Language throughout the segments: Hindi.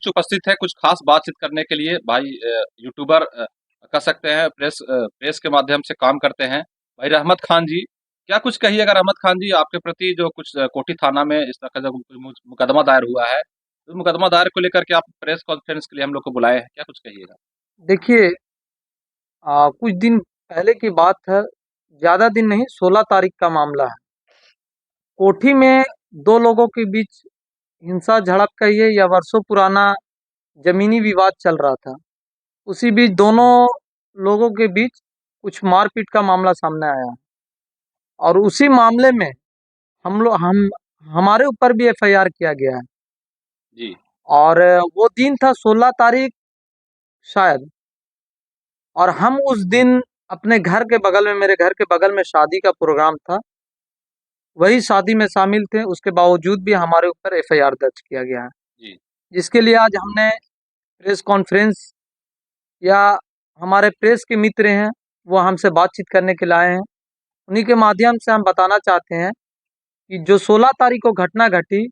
बीच उपस्थित है कुछ खास बातचीत करने के लिए। भाई यूट्यूबर कह सकते हैं, प्रेस के माध्यम से काम करते हैं। भाई रहमत खान जी, क्या कुछ कहिए अगर रहमत खान जी आपके प्रति जो कुछ कोठी थाना में इस तरह का जो मुकदमा दायर हुआ है, उस मुकदमा दायर को लेकर के आप प्रेस कॉन्फ्रेंस के लिए हम लोग को बुलाए हैं, क्या कुछ कहिएगा? देखिए, कुछ दिन पहले की बात है, ज़्यादा दिन नहीं, 16 तारीख का मामला है। कोठी में दो लोगों के बीच हिंसा झड़प कहिए या वर्षों पुराना जमीनी विवाद चल रहा था। उसी बीच दोनों लोगों के बीच कुछ मारपीट का मामला सामने आया और उसी मामले में हम हमारे ऊपर भी एफआईआर किया गया है। जी। और वो दिन था 16 तारीख शायद। और हम उस दिन अपने घर के बगल में, मेरे घर के बगल में शादी का प्रोग्राम था, वही शादी में शामिल थे। उसके बावजूद भी हमारे ऊपर एफआईआर दर्ज किया गया है, जी। जिसके लिए आज हमने प्रेस कॉन्फ्रेंस, या हमारे प्रेस के मित्र हैं वो हमसे बातचीत करने के लिए आए हैं। उन्हीं के माध्यम से हम बताना चाहते हैं कि जो 16 तारीख को घटना घटी,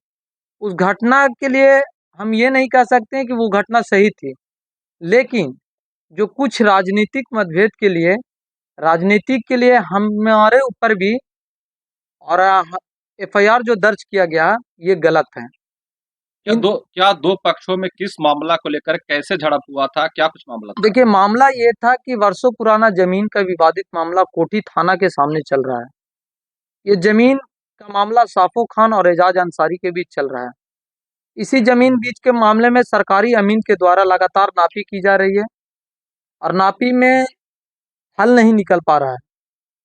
उस घटना के लिए हम ये नहीं कह सकते हैं कि वो घटना सही थी, लेकिन जो कुछ राजनीतिक के लिए हमारे ऊपर भी और एफआईआर जो दर्ज किया गया, ये गलत है। इन क्या दो पक्षों में किस मामला को लेकर कैसे झड़प हुआ था? क्या कुछ मामला था? देखिए, मामला ये था कि वर्षों पुराना जमीन का विवादित मामला कोठी थाना के सामने चल रहा है। ये जमीन का मामला साफो खान और एजाज अंसारी के बीच चल रहा है। इसी जमीन बीच के मामले में सरकारी अमीन के द्वारा लगातार नापी की जा रही है और नापी में हल नहीं निकल पा रहा है।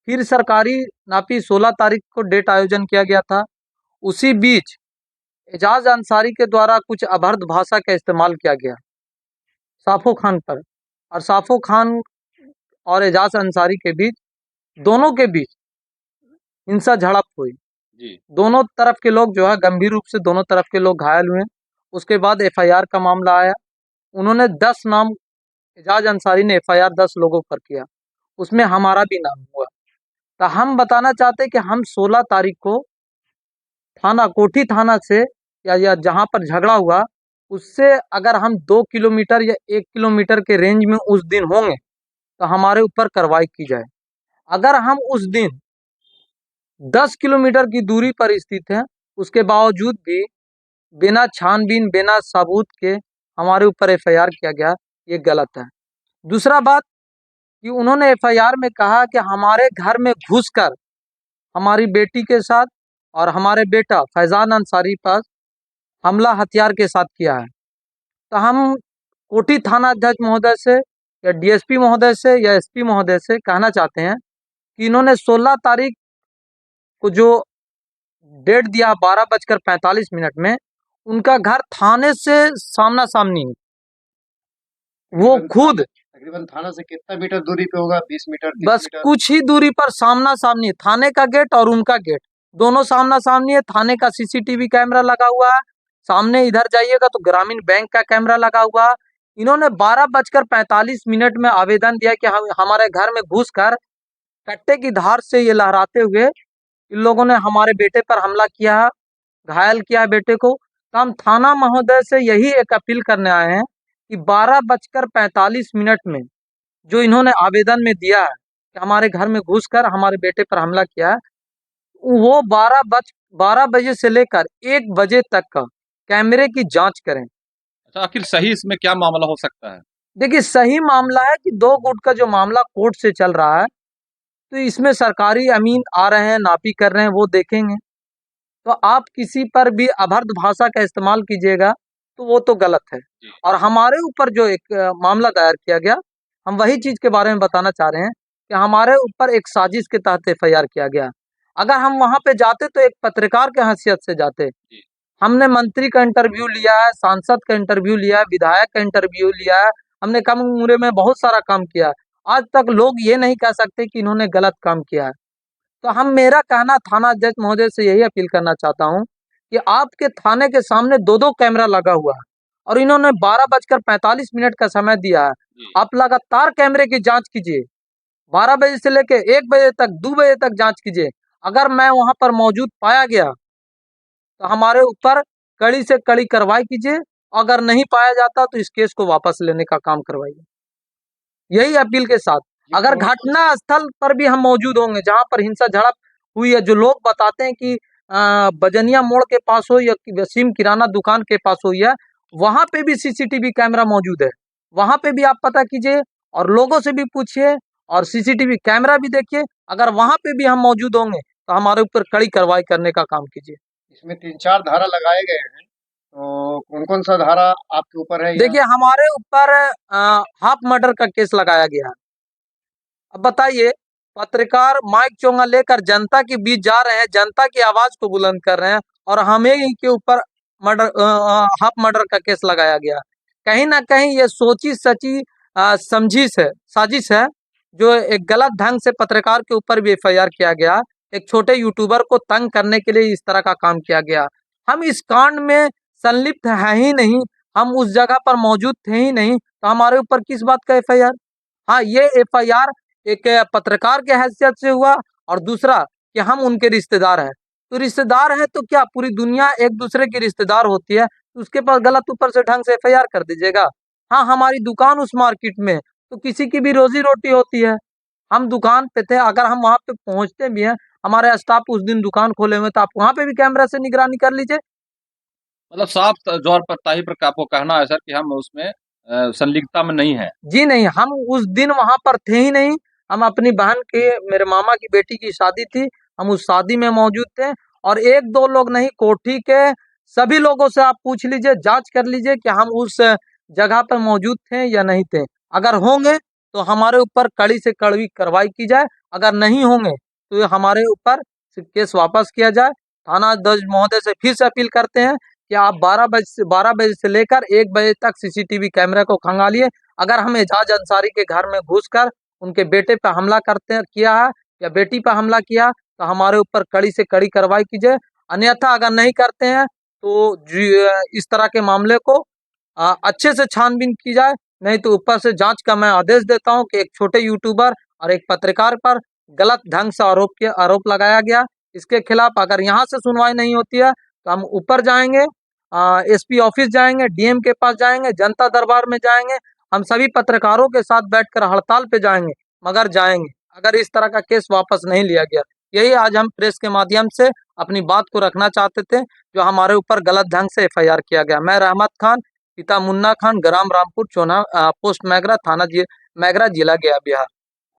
फिर सरकारी नापी 16 तारीख को डेट आयोजन किया गया था। उसी बीच एजाज अंसारी के द्वारा कुछ अभद्र भाषा का इस्तेमाल किया गया साफो खान पर, और साफो खान और एजाज अंसारी के बीच, दोनों के बीच हिंसा झड़प हुई। जी। दोनों तरफ के लोग जो है, गंभीर रूप से दोनों तरफ के लोग घायल हुए। उसके बाद एफआईआर का मामला आया। उन्होंने 10 नाम, एजाज अंसारी ने एफआईआर 10 लोगों पर किया, उसमें हमारा भी नाम हुआ। तो हम बताना चाहते हैं कि हम 16 तारीख को थाना, कोठी थाना से, या जहाँ पर झगड़ा हुआ उससे अगर हम 2 किलोमीटर या 1 किलोमीटर के रेंज में उस दिन होंगे तो हमारे ऊपर कार्रवाई की जाए। अगर हम उस दिन 10 किलोमीटर की दूरी पर स्थित हैं, उसके बावजूद भी बिना छानबीन, बिना सबूत के हमारे ऊपर एफआईआर किया गया, ये गलत है। दूसरा बात कि उन्होंने एफआईआर में कहा कि हमारे घर में घुसकर हमारी बेटी के साथ और हमारे बेटा फैजान अंसारी पर हमला हथियार के साथ किया है। तो हम कोठी थाना अध्यक्ष महोदय से, या डीएसपी महोदय से, या एसपी महोदय से कहना चाहते हैं कि इन्होंने 16 तारीख को जो डेट दिया 12:45 में, उनका घर थाने से सामना सामनी है। वो खुद तकरीबन थाना से कितना मीटर दूरी पे होगा? 20 मीटर, 30 बस मीटर? कुछ ही दूरी पर सामना सामनी है। थाने का गेट और उनका गेट दोनों सामना सामनी है। थाने का सीसीटीवी कैमरा लगा हुआ है। सामने इधर जाइएगा तो ग्रामीण बैंक का कैमरा लगा हुआ है। इन्होंने 12:45 में आवेदन दिया कि हम हमारे घर में घुसकर कट्टे की धार से ये लहराते हुए इन लोगों ने हमारे बेटे पर हमला किया है, घायल किया है बेटे को। तो हम थाना महोदय से यही एक अपील करने आए हैं कि 12:45 में जो इन्होंने आवेदन में दिया है कि हमारे घर में घुसकर हमारे बेटे पर हमला किया है, वो 12 बजे से लेकर 1 बजे तक का कैमरे की जांच करें। अच्छा, आखिर सही इसमें क्या मामला हो सकता है? देखिए, सही मामला है कि 2 गुट का जो मामला कोर्ट से चल रहा है, तो इसमें सरकारी अमीन आ रहे हैं, नापी कर रहे हैं, वो देखेंगे। तो आप किसी पर भी अभद्र भाषा का इस्तेमाल कीजिएगा तो वो तो गलत है। जी। और हमारे ऊपर जो एक मामला दायर किया गया, हम वही चीज के बारे में बताना चाह रहे हैं कि हमारे ऊपर एक साजिश के तहत एफआईआर किया गया। अगर हम वहां पे जाते तो एक पत्रकार के हैसियत से जाते। जी। हमने मंत्री का इंटरव्यू लिया है, सांसद का इंटरव्यू लिया है, विधायक का इंटरव्यू लिया है। हमने कम उम्र में बहुत सारा काम किया। आज तक लोग ये नहीं कह सकते कि इन्होंने गलत काम किया है। तो हम, मेरा कहना थाना अध्यक्ष महोदय से यही अपील करना चाहता हूं कि आपके थाने के सामने 2-2 कैमरा लगा हुआ है और इन्होंने 12:45 का समय दिया है। जी। आप लगातार कैमरे की जांच कीजिए, 12 बजे से लेके 1 बजे तक, 2 बजे तक जांच कीजिए। अगर मैं वहां पर मौजूद पाया गया तो हमारे ऊपर कड़ी से कड़ी कार्रवाई कीजिए अगर नहीं पाया जाता तो इस केस को वापस लेने का काम करवाइए, यही अपील के साथ। ये अगर कौन- घटना स्थल पर भी हम मौजूद होंगे जहां पर हिंसा झड़प हुई है, जो लोग बताते हैं कि बजनिया मोड़ के पास हो या वसीम किराना दुकान के पास हुई है, वहां पे भी सीसीटीवी कैमरा मौजूद है, वहां पे भी आप पता कीजिए और लोगों से भी पूछिए और सीसीटीवी कैमरा भी देखिए। अगर वहां पे भी हम मौजूद होंगे तो हमारे ऊपर कड़ी कार्रवाई करने का काम कीजिए। इसमें 3-4 धारा लगाए गए हैं, तो कौन कौन सा धारा आपके ऊपर है, या देखिए हमारे ऊपर हाफ मर्डर का केस लगाया गया है। अब बताइए, पत्रकार माइक चोंगा लेकर जनता के बीच जा रहे हैं, जनता की आवाज को बुलंद कर रहे हैं और हमें ही के ऊपर मर्डर हाफ मर्डर का केस लगाया गया। कहीं ना कहीं ये सोची सची समझिश है, साजिश है, जो एक गलत ढंग से पत्रकार के ऊपर भी एफआईआर किया गया। एक छोटे यूट्यूबर को तंग करने के लिए इस तरह का काम किया गया। हम इस कांड में संलिप्त है ही नहीं, हम उस जगह पर मौजूद थे ही नहीं, तो हमारे ऊपर किस बात का एफआईआर? हाँ, ये एफआईआर एक पत्रकार के हैसियत से हुआ और दूसरा कि हम उनके रिश्तेदार हैं। तो रिश्तेदार हैं तो क्या पूरी दुनिया एक दूसरे की रिश्तेदार होती है? तो उसके पास गलत ऊपर से ढंग से एफआईआर कर दीजिएगा। हाँ, हमारी दुकान उस मार्केट में है, तो किसी की भी रोजी रोटी होती है। हम दुकान पे थे, अगर हम वहां पे पहुंचते भी हैं, हमारे स्टाफ उस दिन दुकान खोले हुए, तो आप वहां पे भी कैमरा से निगरानी कर लीजिए। मतलब साफ तौर पर ताही पर आपको कहना है सर कि हम उसमें संलिप्तता में नहीं है। जी नहीं, हम उस दिन वहां पर थे ही नहीं। हम अपनी बहन के, मेरे मामा की बेटी की शादी थी, हम उस शादी में मौजूद थे। और एक दो लोग नहीं, कोठी के सभी लोगों से आप पूछ लीजिए, जांच कर लीजिए कि हम उस जगह पर मौजूद थे या नहीं थे। अगर होंगे तो हमारे ऊपर कड़ी से कड़वी कार्रवाई की जाए, अगर नहीं होंगे तो ये हमारे ऊपर केस वापस किया जाए। थाना अध्यक्ष महोदय से फिर से अपील करते हैं कि आप 12 बजे से लेकर 1 बजे तक सीसीटीवी कैमरे को खंगालिए। अगर हम एजाज अंसारी के घर में घुसकर उनके बेटे पर हमला किया है या बेटी पर हमला किया, तो हमारे ऊपर कड़ी से कड़ी कार्रवाई कीजिए। अन्यथा अगर नहीं करते हैं तो इस तरह के मामले को अच्छे से छानबीन की जाए। नहीं तो ऊपर से जांच का मैं आदेश देता हूं कि एक छोटे यूट्यूबर और एक पत्रकार पर गलत ढंग से आरोप लगाया गया। इसके खिलाफ अगर यहाँ से सुनवाई नहीं होती है तो हम ऊपर जाएंगे, एसपी ऑफिस जाएंगे, डीएम के पास जाएंगे, जनता दरबार में जाएंगे। हम सभी पत्रकारों के साथ बैठकर हड़ताल पे जाएंगे, मगर जाएंगे अगर इस तरह का केस वापस नहीं लिया गया। यही आज हम प्रेस के माध्यम से अपनी बात को रखना चाहते थे, जो हमारे ऊपर गलत ढंग से एफआईआर किया गया। मैं रहमत खान, पिता मुन्ना खान, ग्राम रामपुर, चौना पोस्ट मैगरा, थाना मैगरा, जिला गया, बिहार।